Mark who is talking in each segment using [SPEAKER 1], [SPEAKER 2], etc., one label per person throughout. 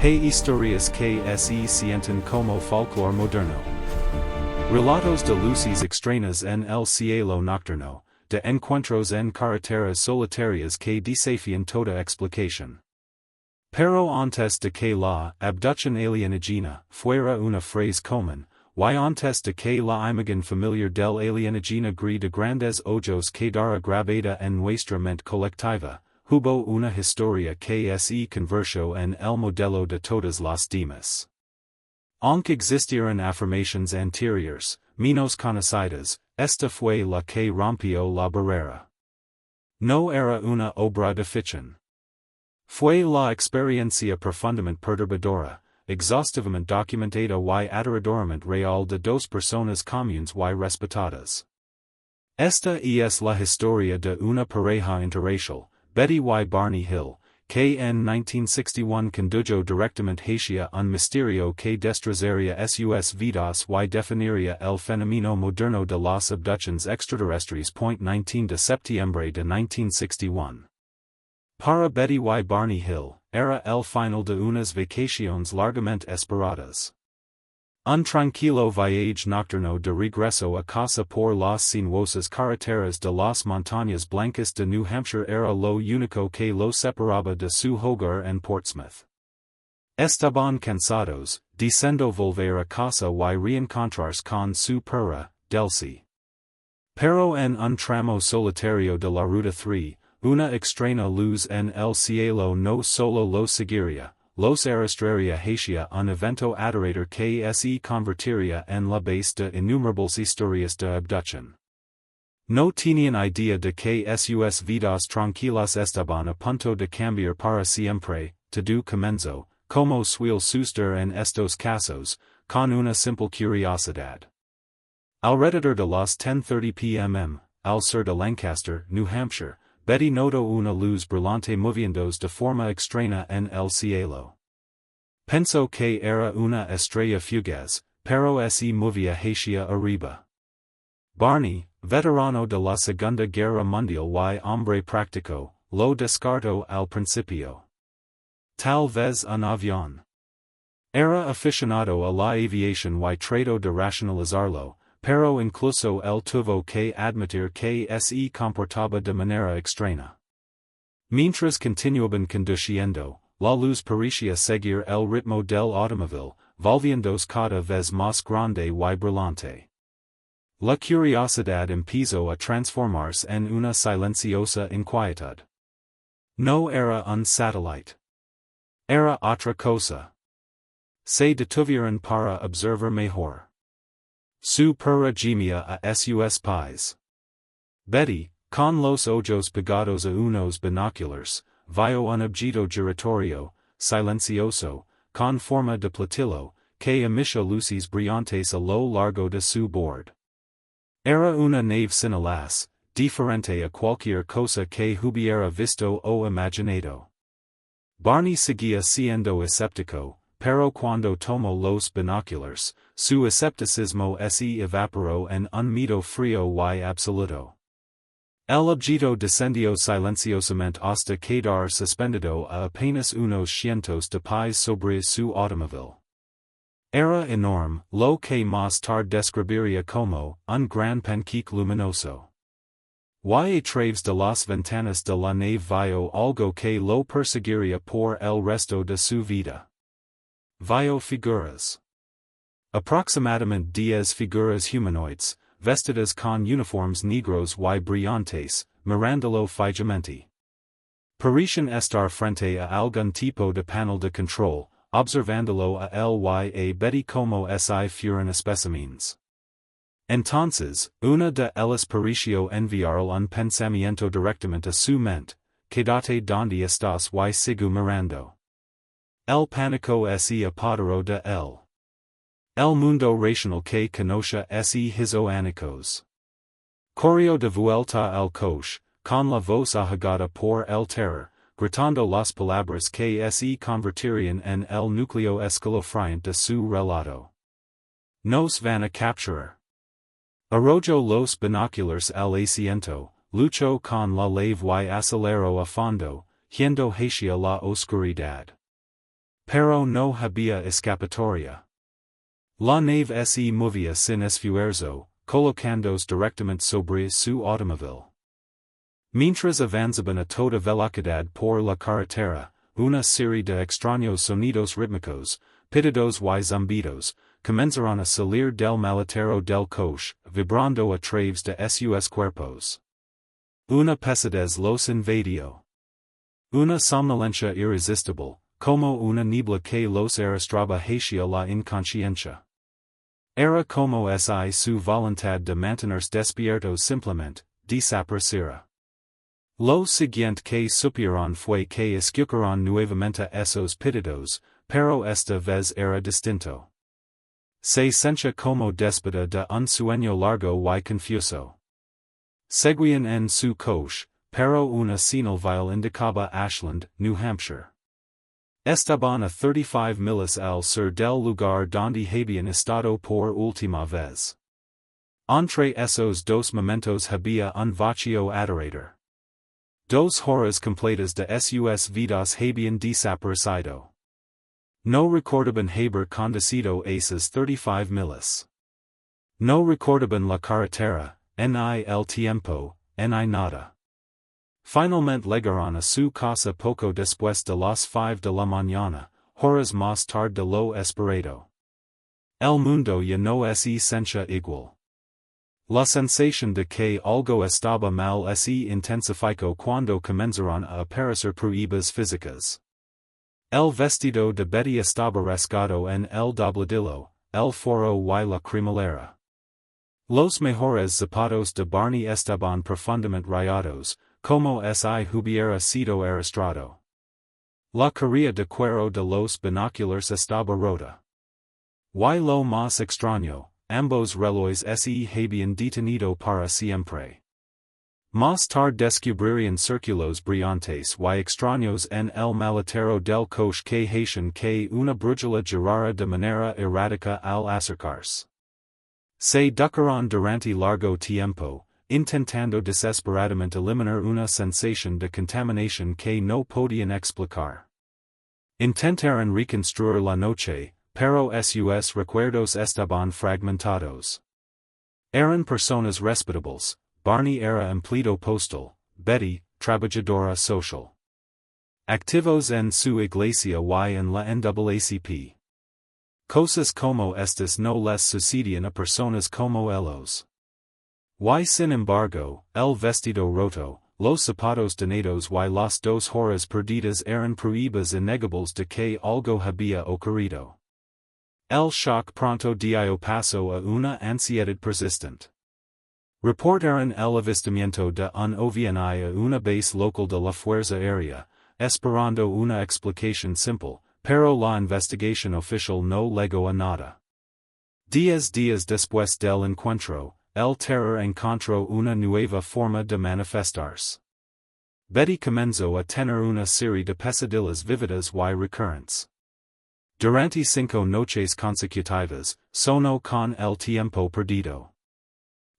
[SPEAKER 1] Hay historias que se sienten como folclore moderno. Relatos de luces extrañas en el cielo nocturno, de encuentros en carreteras solitarias que desafían toda explicación. Pero antes de que la abducción alienígena fuera una frase común, y antes de que la imagen familiar del alienígena de grandes ojos quedara grabada en nuestra mente colectiva, hubo una historia que se convirtió en el modelo de todas las demás. Aunque existieran afirmaciones anteriores, menos conocidas, esta fue la que rompió la barrera. No era una obra de ficción. Fue la experiencia profundamente perturbadora, exhaustivamente documentada y aterradoramente real de dos personas comunes y respetadas. Esta es la historia de una pareja interracial, Betty y Barney Hill, que en 1961 condujo directamente hacia un misterio que destrozaría sus vidas y definiría el fenómeno moderno de las abducciones extraterrestres. 19 de septiembre de 1961. Para Betty y Barney Hill, era el final de unas vacaciones largamente esperadas. Un tranquilo viaje nocturno de regreso a casa por las sinuosas carreteras de las montañas blancas de New Hampshire era lo único que los separaba de su hogar en Portsmouth. Estaban cansados, deseando volver a casa y reencontrarse con su perra, Delcy. Pero en un tramo solitario de la Ruta 3, una extraña luz en el cielo no solo los seguiría, los arrastraría hacia un evento aterrador que se convertiría en la base de innumerables historias de abducción. No tenían idea de que sus vidas tranquilas estaban a punto de cambiar para siempre. Todo comenzó, como suele suceder en estos casos, con una simple curiosidad. Alrededor de las 10:30 p.m., al sur de Lancaster, New Hampshire, Betty notó una luz brillante moviéndose de forma extraña en el cielo. Pensó que era una estrella fugaz, pero se movía hacia arriba. Barney, veterano de la Segunda Guerra Mundial y hombre práctico, lo descartó al principio. Tal vez un avión. Era aficionado a la aviación y trató de racionalizarlo, pero incluso él tuvo que admitir que se comportaba de manera extraña. Mientras continuaban conduciendo, la luz parecía seguir el ritmo del automóvil, volviéndose cada vez más grande y brillante. La curiosidad empezó a transformarse en una silenciosa inquietud. No era un satélite. Era otra cosa. Se detuvieron para observar mejor. Su perra gemía a sus pies. Betty, con los ojos pegados a unos binoculars, vio un objeto giratorio, silencioso, con forma de platillo, que emitía luces brillantes a lo largo de su bord. Era una nave sin alas, diferente a cualquier cosa que hubiera visto o imaginado. Barney seguía siendo escéptico, pero cuando tomó los binoculars, su escepticismo se evaporó en un miedo frío y absoluto. El objeto descendió silenciosamente hasta quedar suspendido a apenas unos cientos de pies sobre su automóvil. Era enorme, lo que más tarde describiría como un gran panqueque luminoso. Y a través de las ventanas de la nave vio algo que lo perseguiría por el resto de su vida. Vio figuras. Aproximadamente 10 figuras humanoides, vestidas con uniformes negros y brillantes, mirándolo fijamente. Parecían estar frente a algún tipo de panel de control, observándolo a él y a Betty como si fueran especímenes. Entonces, una de ellas pareció enviarle un pensamiento directamente a su mente: quédate donde estás y sigue mirando. El pánico se apoderó de él. El mundo racional que conoce se hizo añicos. Corrió de vuelta al coche, con la voz ahogada por el terror, gritando las palabras que se convertirían en el núcleo escalofriante de su relato. Nos van a capturar. Arrojó los binoculars al asiento, luchó con la lave y aceleró a fondo, yendo hacia la oscuridad. pero no había escapatoria. La nave se movía sin esfuerzo, colocándose directamente sobre su automóvil. Mientras avanzaban a toda velocidad por la carretera, una serie de extraños sonidos rítmicos, pitidos y zumbidos, comenzaron a salir del maletero del coche, vibrando a través de sus cuerpos. Una pesadez los invadió. Una somnolencia irresistible, como una niebla que los arrastraba hacia la inconsciencia. Era como si su voluntad de mantenerse despiertos simplemente desapareciera. Lo siguiente que supieron fue que escucharon nuevamente esos pitidos, pero esta vez era distinto. Se sentía como despedida de un sueño largo y confuso. Seguían en su coche, pero una señal vil indicaba Ashland, New Hampshire. Estaban a 35 millas al sur del lugar donde habían estado por última vez. Entre esos dos momentos había un vacío aterrador. 2 horas completas de sus vidas habían desaparecido. No recordaban haber conducido esas 35 millas. No recordaban la carretera, ni el tiempo, ni nada. Finalmente llegaron a su casa poco después de las 5 de la mañana, horas más tarde de lo esperado. El mundo ya no se sentía igual. La sensación de que algo estaba mal se intensificó cuando comenzaron a aparecer pruebas físicas. El vestido de Betty estaba rasgado en el dobladillo, el forro y la cremallera. Los mejores zapatos de Barney estaban profundamente rayados, como si hubiera sido arrastrado. La correa de cuero de los binoculars estaba rota. Y lo más extraño, ambos relojes se habían detenido para siempre. Más tarde descubrirían círculos brillantes y extraños en el maletero del coche que hacían que una brújula girara de manera errática al acercarse. Se ducaron durante largo tiempo, intentando desesperadamente eliminar una sensación de contaminación que no podían explicar. Intentaron reconstruir la noche, pero sus recuerdos estaban fragmentados. Eran personas respetables, Barney era empleado postal, Betty, trabajadora social. Activos en su iglesia y en la NAACP. Cosas como estas no les sucedían a personas como ellos. Y sin embargo, el vestido roto, los zapatos dañados y las 2 horas perdidas eran pruebas innegables de que algo había ocurrido. El shock pronto dio paso a una ansiedad persistente. Reportaron el avistamiento de un ovni a una base local de la Fuerza Aérea, esperando una explicación simple, pero la investigación oficial no llegó a nada. 10 días después del encuentro, el terror encontró una nueva forma de manifestarse. Betty comenzó a tener una serie de pesadillas vívidas y recurrentes. Durante 5 noches consecutivas, sonó con el tiempo perdido.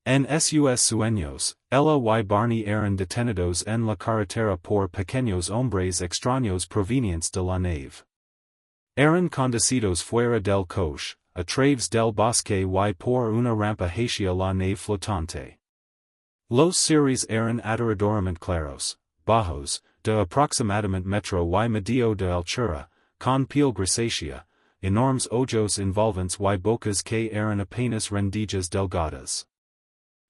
[SPEAKER 1] En sus sueños, ella y Barney eran detenidos en la carretera por pequeños hombres extraños provenientes de la nave. Eran conducidos fuera del coche, a través del bosque y por una rampa hacia la nave flotante. Los seres eran aterradoramente claros, bajos, de aproximadamente metro y medio de altura, con piel grisácea, enormes ojos envolventes y bocas que eran apenas rendijas delgadas.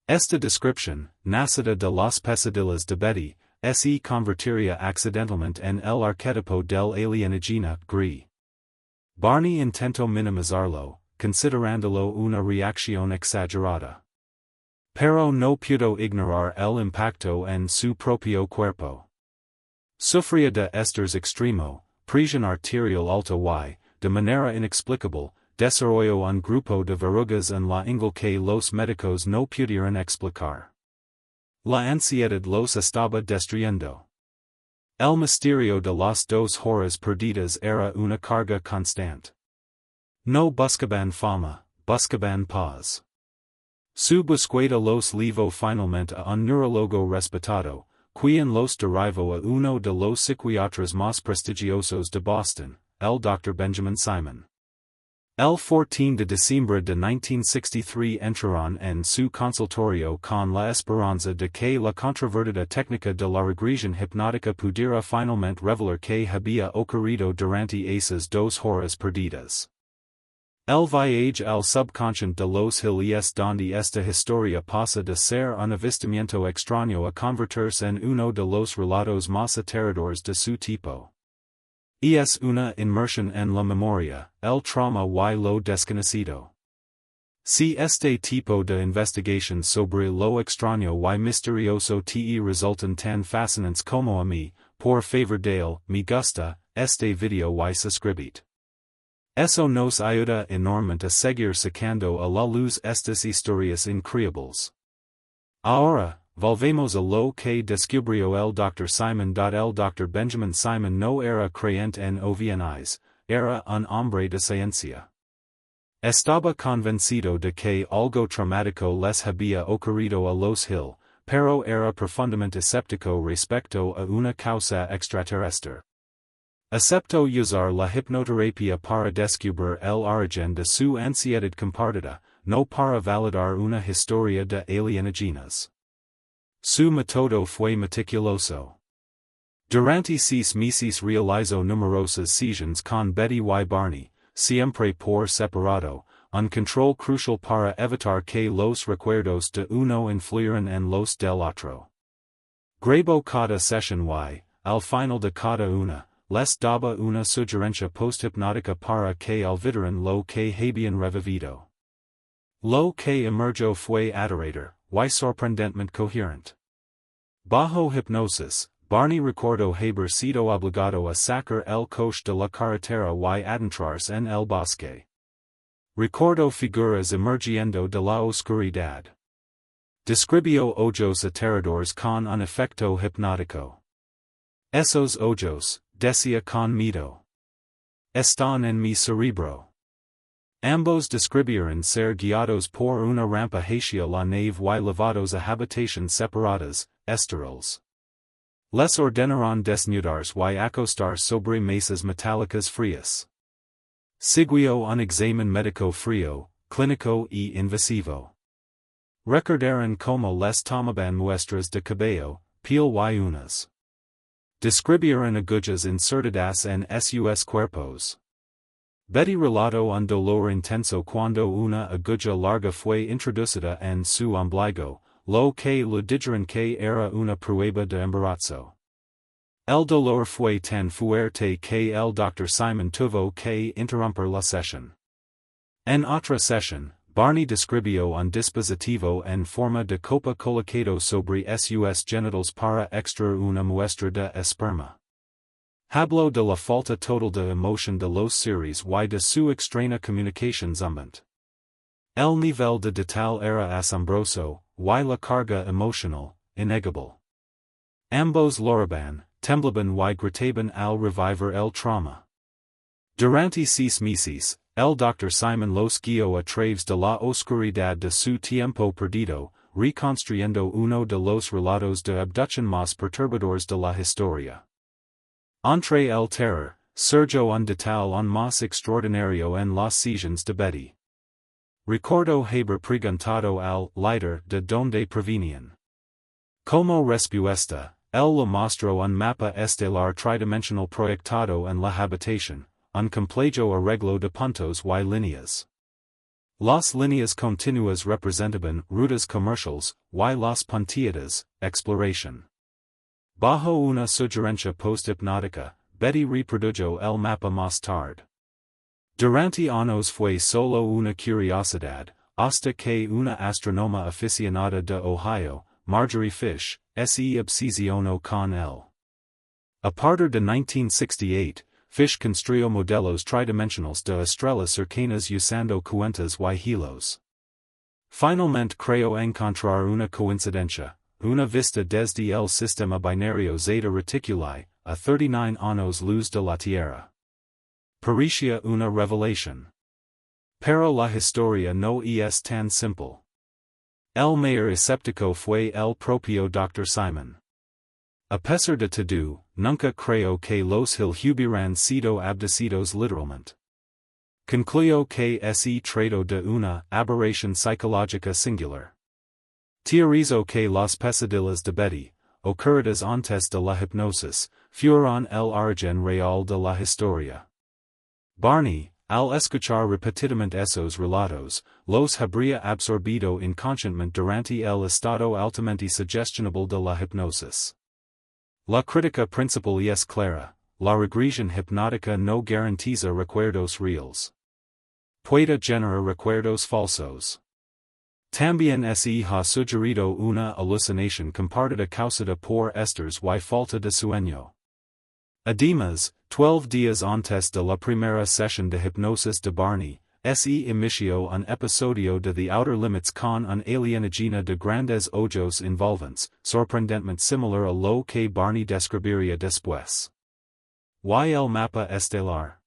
[SPEAKER 1] Esta descripción, nacida de las pesadillas de Betty, se convertiría accidentalmente en el arquetipo del alienígena gris. Barney intentó minimizarlo, considerándolo una reacción exagerada. Pero no pudo ignorar el impacto en su propio cuerpo. Sufría de estrés extremo, presión arterial alta y, de manera inexplicable, desarrolló un grupo de verrugas en la ingle que los médicos no pudieron explicar. La ansiedad los estaba destruyendo. El misterio de las 2 horas perdidas era una carga constante. No buscaban fama, buscaban paz. Su búsqueda los llevó finalmente a un neurólogo respetado, quien los derivó a uno de los psiquiatras más prestigiosos de Boston, el Dr. Benjamin Simon. El 14 de diciembre de 1963 entraron en su consultorio con la esperanza de que la controvertida técnica de la regresión hipnótica pudiera finalmente revelar que había ocurrido durante esas 2 horas perdidas. El viaje al subconsciente de los Hills donde esta historia pasa de ser un avistamiento extraño a convertirse en uno de los relatos más aterradores de su tipo. Y es una inmersión en la memoria, el trauma y lo desconocido. Si este tipo de investigación sobre lo extraño y misterioso te resultan tan fascinantes como a mí, por favor dale me gusta este video y suscribit. Eso nos ayuda enormemente a seguir sacando a la luz estas historias increíbles. Ahora, volvemos a lo que descubrió el Dr. Simon. El Dr. Benjamin Simon no era creyente en ovnis, era un hombre de ciencia. Estaba convencido de que algo traumático les había ocurrido a los Hill, pero era profundamente escéptico respecto a una causa extraterrestre. Aceptó usar la hipnoterapia para descubrir el origen de su ansiedad compartida, no para validar una historia de alienígenas. Su método fue meticuloso. Durante 6 meses realizó numerosas sesiones con Betty y Barney, siempre por separado, un control crucial para evitar que los recuerdos de uno influyeran en los del otro. Grabó cada sesión y, al final de cada una, les daba una sugerencia posthipnótica para que olvidaran lo que habían revivido. Lo que emergió fue aterrador, y sorprendentemente coherente. Bajo hipnosis, Barney recordó haber sido obligado a sacar el coche de la carretera y adentrarse en el bosque. Recordó figuras emergiendo de la oscuridad. Describió ojos aterradores con un efecto hipnótico. Esos ojos, decía con miedo, están en mi cerebro. Ambos describieron ser guiados por una rampa hacia la nave y llevados a habitaciones separadas, esteriles. Les ordenaron desnudarse y acostar sobre mesas metálicas frías. Siguió un examen médico frío, clínico y invasivo. Recordaron cómo les tomaban muestras de cabello, piel y uñas. Describieron agujas insertadas en sus cuerpos. Betty relató un dolor intenso cuando una aguja larga fue introducida en su ombligo, lo que le dijeron que era una prueba de embarazo. El dolor fue tan fuerte que el Dr. Simon tuvo que interrumpir la sesión. En otra sesión, Barney describió un dispositivo en forma de copa colocado sobre sus genitals para extraer una muestra de esperma. Habló de la falta total de emoción de los seres y de su extraña comunicación zumbante. El nivel de detalle era asombroso, y la carga emocional, innegable. Ambos lloraban, temblaban y gritaban al revivir el trauma. Durante 6 meses, el Dr. Simon los guió a través de la oscuridad de su tiempo perdido, reconstruyendo uno de los relatos de abducción más perturbadores de la historia. Entre el terror, surgió un detalle aún más extraordinario en las sesiones de Betty. Recordó haber preguntado al líder de donde provenían. Como respuesta, él le mostró un mapa estelar tridimensional proyectado en la habitación, un complejo arreglo de puntos y líneas. Las líneas continuas representaban rutas comerciales, y las punteadas, exploración. Bajo una sugerencia post-hipnótica, Betty reprodujo el mapa más tarde. Durante años fue solo una curiosidad, hasta que una astrónoma aficionada de Ohio, Marjorie Fish, se obsesionó con él. A partir de 1968, Fish construyó modelos tridimensionales de estrellas cercanas usando cuentas y hilos. Finalmente creó encontrar una coincidencia, una vista desde el sistema binario Zeta Reticuli, a 39 años luz de la Tierra. Parecía una revelación. Pero la historia no es tan simple. El mayor escéptico fue el propio Dr. Simon. A pesar de todo, nunca creo que los hubieran sido abducidos literalmente. Concluyo que se trató de una aberración psicológica singular. Teorizo que las pesadillas de Betty, ocurridas antes de la hipnosis, fueron el origen real de la historia. Barney, al escuchar repetidamente esos relatos, los habría absorbido inconscientemente durante el estado altamente sugestionable de la hipnosis. La crítica principal es clara, la regresión hipnótica no garantiza recuerdos reales. Puede generar recuerdos falsos. También se ha sugerido una alucinación compartida causada por estrés y falta de sueño. Además, 12 días antes de la primera sesión de hipnosis de Barney, se inició un episodio de The Outer Limits con un alienígena de grandes ojos envolventes, sorprendentemente similar a lo que Barney describiría después. Y el mapa estelar.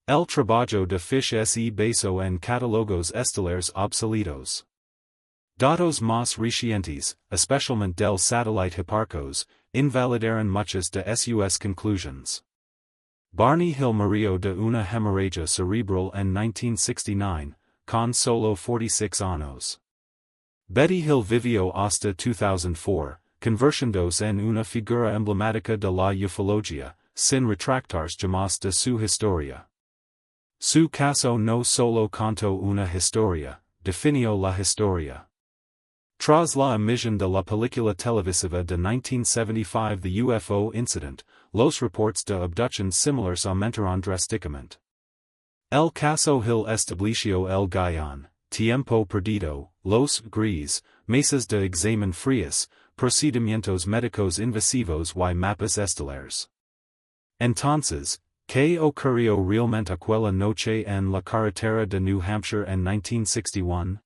[SPEAKER 1] El trabajo de Fish se basó en catálogos estelares obsoletos. Datos más recientes, especialmente del satélite Hipparcos, invalidaron muchas de sus conclusions. Barney Hill murió de una hemorragia cerebral en 1969, con solo 46 años. Betty Hill vivió hasta 2004, convirtiéndose en una figura emblemática de la ufologia, sin retractarse jamás de su historia. Su caso no solo contó una historia, definió la historia. Tras la emisión de la película televisiva de 1975 The UFO Incident, los reports de abductions similares aumentaron drásticamente. El caso Hill estableció el guión, tiempo perdido, los gris, mesas de examen fríos, procedimientos médicos invasivos y mapas estelares. Entonces, ¿qué ocurrió realmente aquella noche en la carretera de New Hampshire en 1961?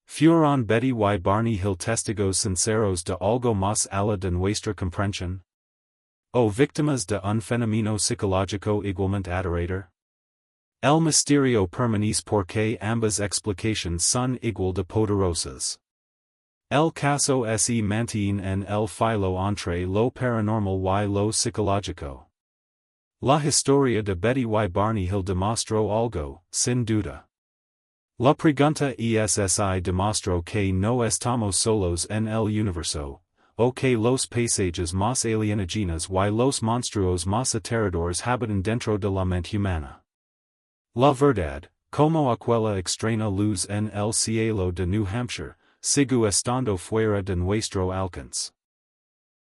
[SPEAKER 1] ¿Fueron Betty y Barney Hill testigos sinceros de algo más allá de nuestra comprensión? ¿O víctimas de un fenómeno psicológico igualmente aterrador? El misterio permanece porque ambas explicaciones son igual de poderosas. El caso se mantiene en el filo entre lo paranormal y lo psicológico. La historia de Betty y Barney Hill demostró algo, sin duda. La pregunta es si demostró que no estamos solos en el universo, o que los paisajes más alienígenas y los monstruos más aterradores habitan dentro de la mente humana. La verdad, como aquella extraña luz en el cielo de New Hampshire, sigue estando fuera de nuestro alcance.